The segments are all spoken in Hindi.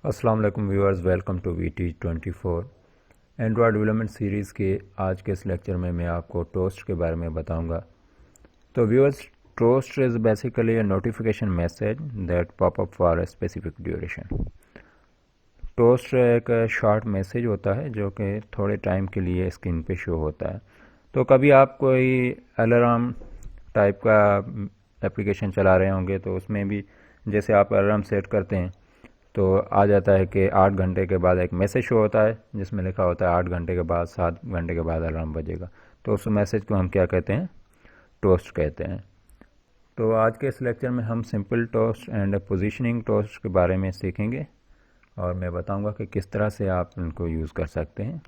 अस्सलाम वालेकुम viewers, welcome to VT24 Android development series के आज के इस लेक्चर में मैं आपको टोस्ट के बारे में बताऊंगा। तो viewers, toast is basically a notification message that pop up for a specific duration. Toast एक शॉर्ट मैसेज होता है जो कि थोड़े टाइम के लिए स्क्रीन पे शो होता है। तो कभी आप कोई अलार्म टाइप का एप्लीकेशन चला रहे होंगे तो उसमें भी जैसे आप अलार्म सेट करते हैं तो आ जाता है कि 8 घंटे के बाद एक मैसेज शो होता है जिसमें लिखा होता है 8 घंटे के बाद 7 घंटे के बाद अलार्म बजेगा। तो उस मैसेज को हम क्या कहते हैं? टोस्ट कहते हैं। तो आज के इस लेक्चर में हम simple toast and positioning toast के बारे में सीखेंगे और मैं बताऊंगा कि किस तरह से आप इनको यूज़ कर सकते हैं।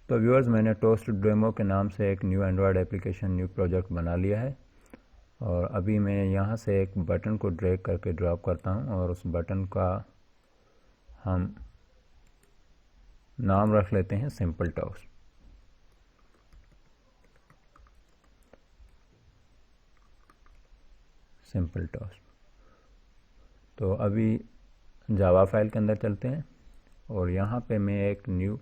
तो व्यूअर्स, मैंने टोस्ट डेमो के नाम से एक new Android application new project बना लिया है और अभी मैं यहाँ से एक बटन को ड्रैग करके ड्रॉप करता हूँ और उस बटन का हम नाम रख लेते हैं सिंपल टोस्ट। Simple toast. तो अभी जावा फाइल के अंदर चलते हैं और यहाँ पे मैं एक न्यू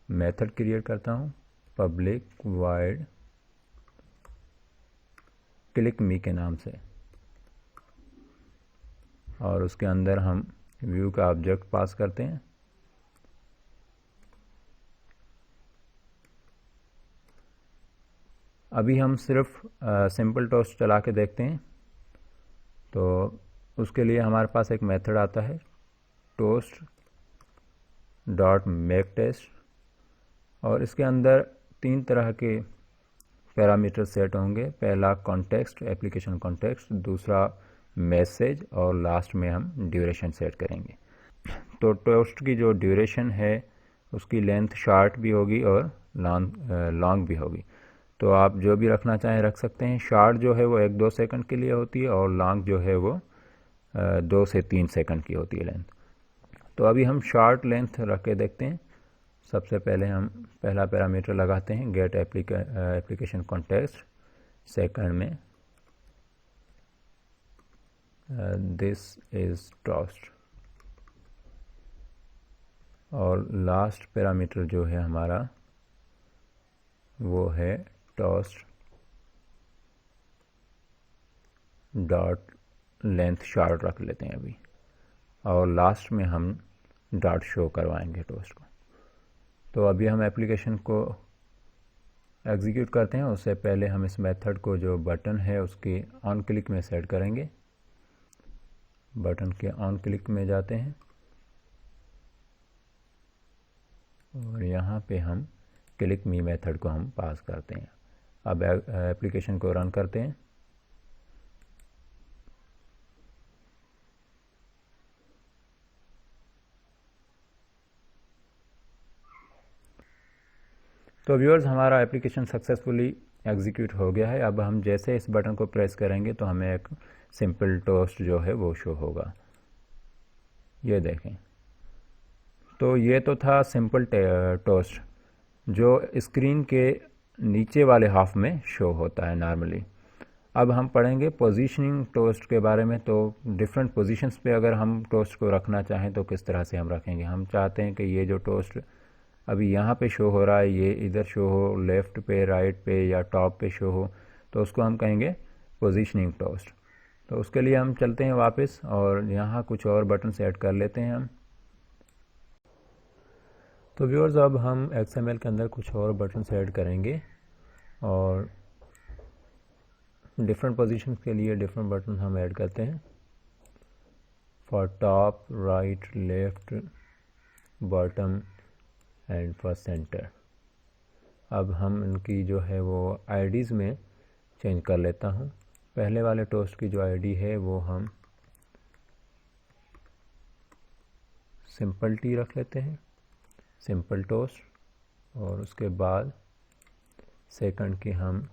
मेथड क्रिएट करता हूँ, पब्लिक वाइड क्लिक मी के नाम से, और उसके अंदर हम व्यू का ऑब्जेक्ट पास करते हैं। अभी हम सिर्फ सिंपल टोस्ट चला के देखते हैं। तो उसके लिए हमारे पास एक मेथड आता है टोस्ट डॉट मेक टेस्ट, और इसके अंदर 3 तरह के पैरामीटर सेट होंगे। पहला कॉन्टेक्स्ट, एप्लीकेशन कॉन्टेक्स्ट, दूसरा मैसेज और लास्ट में हम ड्यूरेशन सेट करेंगे। तो टोस्ट की जो ड्यूरेशन है उसकी लेंथ शॉर्ट भी होगी और लॉन्ग भी होगी। तो आप जो भी रखना चाहें रख सकते हैं। शॉर्ट जो है वो 1-2 सेकंड के लिए होती है और लॉन्ग जो है वो 2 से 3 सेकंड की होती है लेंथ। तो अभी हम शॉर्ट लेंथ रख के देखते हैं। सबसे पहले हम पहला पैरामीटर लगाते हैं गेट एप्लीकेशन कॉन्टेक्स्ट। सेकंड में दिस इज टोस्ट, और लास्ट पैरामीटर जो है हमारा वो है टोस्ट डॉट लेंथ शॉर्ट रख लेते हैं अभी, और लास्ट में हम डॉट शो करवाएंगे टोस्ट को। तो अभी हम एप्लीकेशन को एग्जीक्यूट करते हैं। उससे पहले हम इस मेथड को जो बटन है उसकी ऑन क्लिक में सेट करेंगे। बटन के ऑन क्लिक में जाते हैं और यहाँ पे हम क्लिक मी मेथड को हम पास करते हैं। अब एप्लीकेशन को रन करते हैं। तो व्यूअर्स, हमारा एप्लीकेशन सक्सेसफुली एग्जीक्यूट हो गया है। अब हम जैसे इस बटन को प्रेस करेंगे तो हमें एक सिंपल टोस्ट जो है वो शो होगा। ये देखें। तो ये तो था सिंपल टोस्ट जो स्क्रीन के नीचे वाले हाफ में शो होता है नॉर्मली। अब हम पढ़ेंगे पोजीशनिंग टोस्ट के बारे में। तो डिफरेंट पोजीशंस पे अगर हम टोस्ट को रखना चाहें तो किस तरह से हम रखेंगे। हम चाहते हैं कि ये जो टोस्ट अभी यहाँ पे शो हो रहा है ये इधर शो हो, लेफ़्ट पे, राइट पे या टॉप पे शो हो, तो उसको हम कहेंगे पोजीशनिंग टोस्ट। तो उसके लिए हम चलते हैं वापस और यहाँ कुछ और बटन ऐड कर लेते हैं हम। तो व्यूअर्स, अब हम XML के अंदर कुछ और बटन ऐड करेंगे और डिफरेंट पोजीशंस के लिए डिफरेंट बटन हम ऐड करते हैं। For top, right, left, bottom and for centre. अब हम इनकी जो है वो आईडीज़ में चेंज कर लेता हूँ। पहले वाले टोस्ट की जो आईडी है वो हम सिंपल टी रख लेते हैं, सिंपल टोस्ट, और उसके बाद सेकंड की हम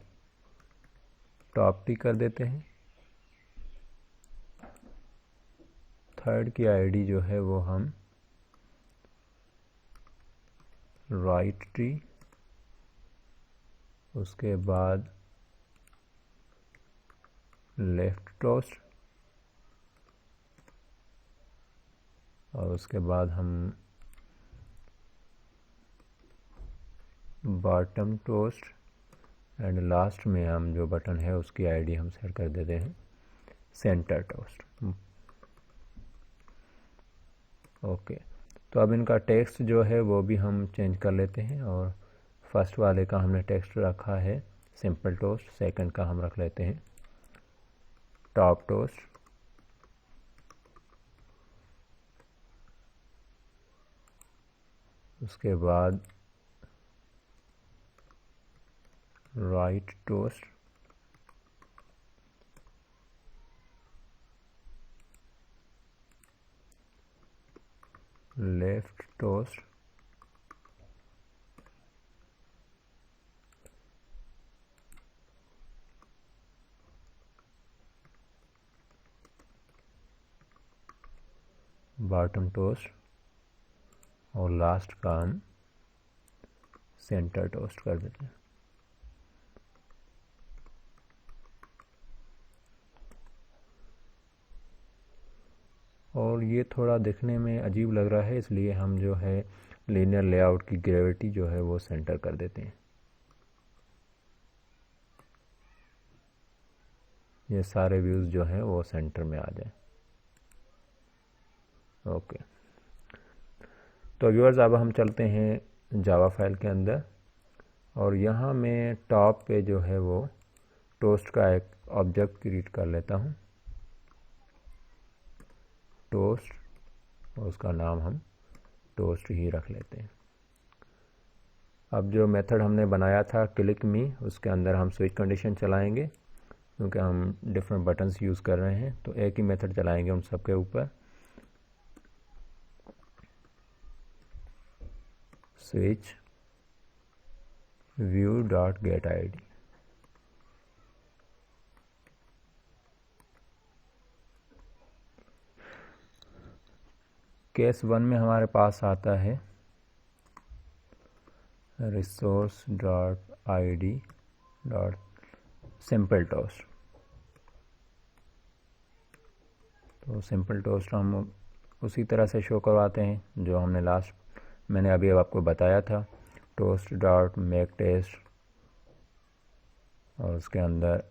टॉप टी कर देते हैं। थर्ड की आईडी जो है वो हम राइट टी, उसके बाद लेफ्ट टोस्ट, और उसके बाद हम बॉटम टोस्ट एंड लास्ट में हम जो बटन है उसकी आईडी हम सेट कर देते हैं सेंटर टोस्ट। ओके, तो अब इनका टेक्स्ट जो है वो भी हम चेंज कर लेते हैं। और फर्स्ट वाले का हमने टेक्स्ट रखा है सिंपल टोस्ट, सेकंड का हम रख लेते हैं टॉप टोस्ट, उसके बाद right toast, left toast, bottom toast और लास्ट का हम सेंटर टोस्ट कर देते हैं। और ये थोड़ा दिखने में अजीब लग रहा है, इसलिए हम जो है लीनियर लेआउट की ग्रेविटी जो है वो सेंटर कर देते हैं। ये सारे व्यूज़ जो हैं वो सेंटर में आ जाए। ओके, तो व्यूअर्स अब हम चलते हैं जावा फाइल के अंदर, और यहाँ मैं टॉप पे जो है वो टोस्ट का एक ऑब्जेक्ट क्रिएट कर लेता हूँ, टोस्ट, और उसका नाम हम टोस्ट ही रख लेते हैं। अब जो मेथड हमने बनाया था क्लिक मी, उसके अंदर हम स्विच कंडीशन चलाएंगे, क्योंकि हम डिफरेंट बटन्स यूज़ कर रहे हैं तो एक ही मेथड चलाएंगे उन सब के ऊपर। Switch view dot gate ID, case 1 में हमारे पास आता है resource dot ID dot simple toast. तो सिंपल टोस्ट हम उसी तरह से शो करवाते हैं जो हमने मैंने अभी आपको बताया था, टोस्ट डॉट मेक टेस्ट, और उसके अंदर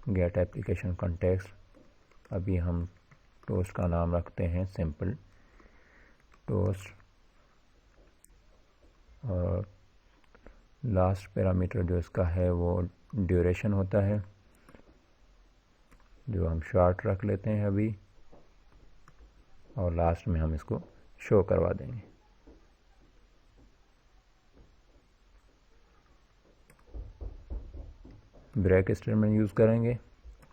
गेट एप्लीकेशन कॉन्टेक्स्ट। अभी हम टोस्ट का नाम रखते हैं सिंपल टोस्ट, और लास्ट पैरामीटर जो इसका है वो ड्यूरेशन होता है, जो हम शॉर्ट रख लेते हैं अभी, और लास्ट में हम इसको शो करवा देंगे। ब्रेक स्टेटमेंट यूज़ करेंगे।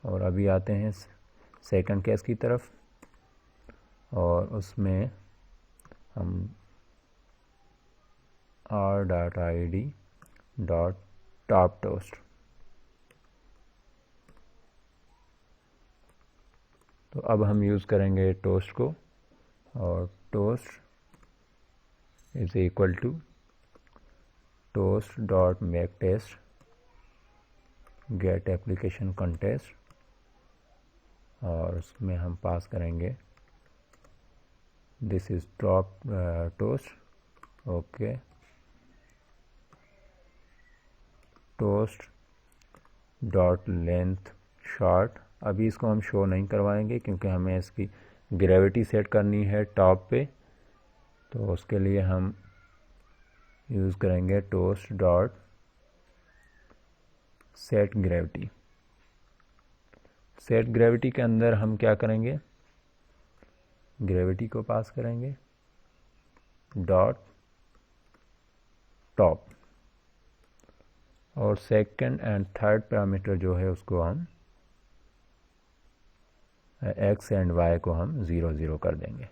और अभी आते हैं सेकंड केस की तरफ, और उसमें हम R dot I D dot top toast, तो अब हम यूज़ करेंगे टोस्ट को, और toast is equal to toast dot make text get application context, और उसमें हम पास करेंगे this is top toast. Okay, toast dot length short, अभी इसको हम शो नहीं करवाएंगे क्योंकि हमें इसकी ग्रेविटी सेट करनी है टॉप पे, तो उसके लिए हम यूज़ करेंगे toast dot set gravity. Set gravity के अंदर हम क्या करेंगे, ग्रेविटी को पास करेंगे डॉट टॉप, और सेकंड एंड थर्ड पैरामीटर जो है उसको हम एक्स एंड वाई को हम 0 0 कर देंगे।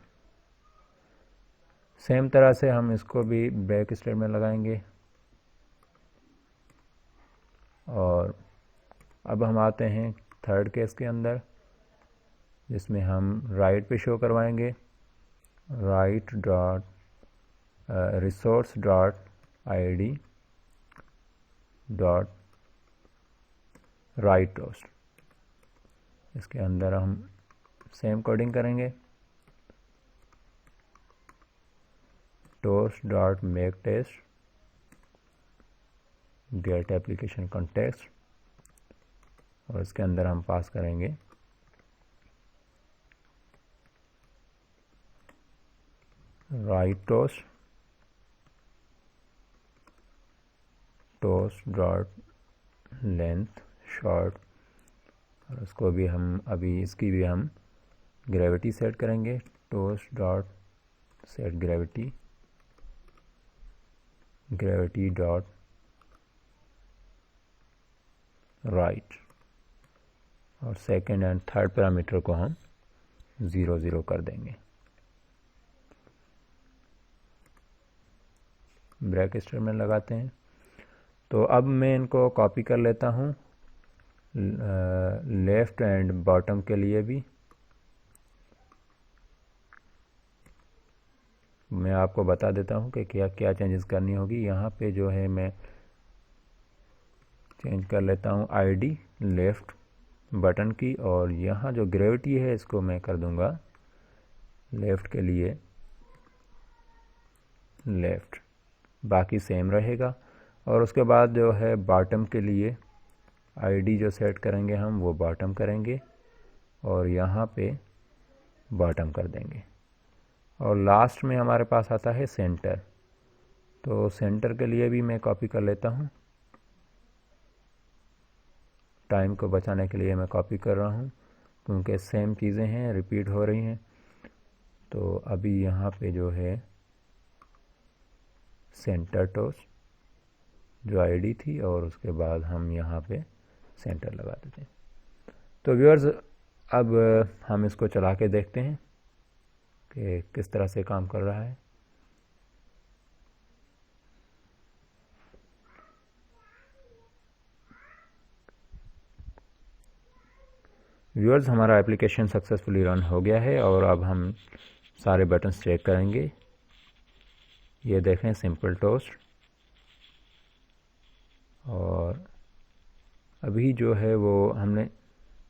सेम तरह से हम इसको भी ब्रेक स्टेटमेंट लगाएंगे। और अब हम आते हैं थर्ड केस के अंदर, जिसमें हम राइट पे शो करवाएंगे right dot resource dot ID dot right toast. इसके अंदर हम सेम कोडिंग करेंगे, toast dot make text get application context, और इसके अंदर हम पास करेंगे right toast dot length short, और उसको भी हम अभी इसकी भी हम ग्रेविटी सेट करेंगे। Toast dot set gravity dot right, और सेकंड एंड थर्ड पैरामीटर को हम 0 कर देंगे। ब्रैकेट स्टेटमेंट लगाते हैं। तो अब मैं इनको कॉपी कर लेता हूँ लेफ़्ट एंड बॉटम के लिए भी। मैं आपको बता देता हूँ कि क्या क्या चेंजेस करनी होगी। यहाँ पे जो है मैं चेंज कर लेता हूँ आईडी लेफ़्ट बटन की, और यहाँ जो ग्रेविटी है इसको मैं कर दूँगा लेफ़्ट के लिए लेफ़्ट, बाकी सेम रहेगा। और उसके बाद जो है बॉटम के लिए आईडी जो सेट करेंगे हम वो बॉटम करेंगे, और यहाँ पे बॉटम कर देंगे। और लास्ट में हमारे पास आता है सेंटर। तो सेंटर के लिए भी मैं कॉपी कर लेता हूँ, टाइम को बचाने के लिए मैं कॉपी कर रहा हूँ क्योंकि सेम चीज़ें हैं, रिपीट हो रही हैं। तो अभी यहाँ पे जो है सेंटर टोस्ट जो आईडी थी, और उसके बाद हम यहाँ पे सेंटर लगा देते हैं। तो व्यूअर्स अब हम इसको चला के देखते हैं कि किस तरह से काम कर रहा है। व्यूअर्स हमारा एप्लीकेशन सक्सेसफुली रन हो गया है, और अब हम सारे बटन्स चेक करेंगे। ये देखें सिंपल टोस्ट, और अभी जो है वो हमने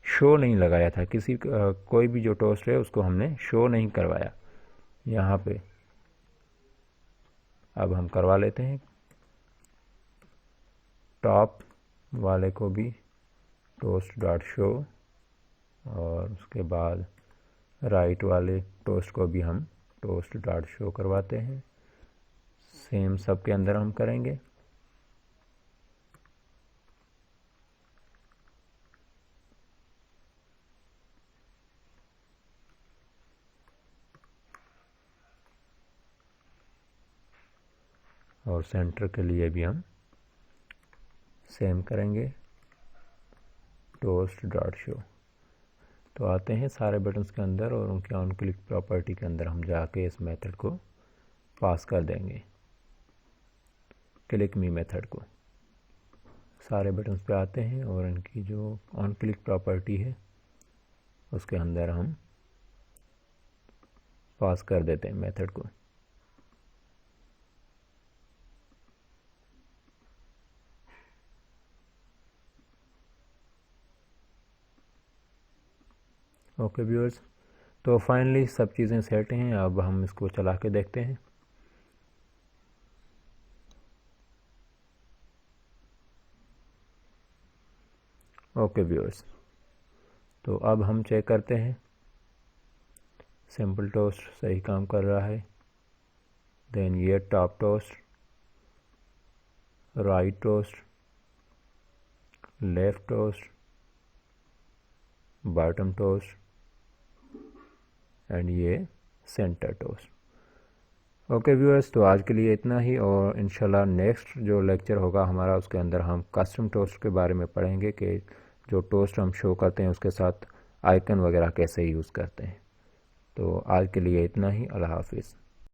शो नहीं लगाया था, किसी कोई भी जो टोस्ट है उसको हमने शो नहीं करवाया यहाँ पे। अब हम करवा लेते हैं टॉप वाले को भी टोस्ट डॉट शो, और उसके बाद राइट वाले टोस्ट को भी हम टोस्ट डॉट शो करवाते हैं। सेम सब के अंदर हम करेंगे। और सेंटर के लिए भी हम सेम करेंगे टोस्ट डॉट शो। तो आते हैं सारे बटन्स के अंदर, और उनके ऑन क्लिक प्रॉपर्टी के अंदर हम जाके इस मेथड को पास कर देंगे, क्लिक मी मेथड को। सारे बटन्स पे आते हैं और इनकी जो ऑन क्लिक प्रॉपर्टी है उसके अंदर हम पास कर देते हैं मेथड को। ओके व्यूअर्स, तो फाइनली सब चीज़ें सेट हैं। अब हम इसको चला के देखते हैं। ओके व्यूअर्स, तो अब हम चेक करते हैं सिंपल टोस्ट सही काम कर रहा है। देन ये top toast, right toast, left toast, bottom toast, and ये सेंटर टोस्ट। ओके व्यूअर्स, तो आज के लिए इतना ही, और इंशाल्लाह नेक्स्ट जो लेक्चर होगा हमारा उसके अंदर हम कस्टम टोस्ट के बारे में पढ़ेंगे कि जो टोस्ट हम शो करते हैं उसके साथ आइकन वगैरह कैसे यूज़ करते हैं। तो आज के लिए इतना ही। अल्लाह हाफिज़।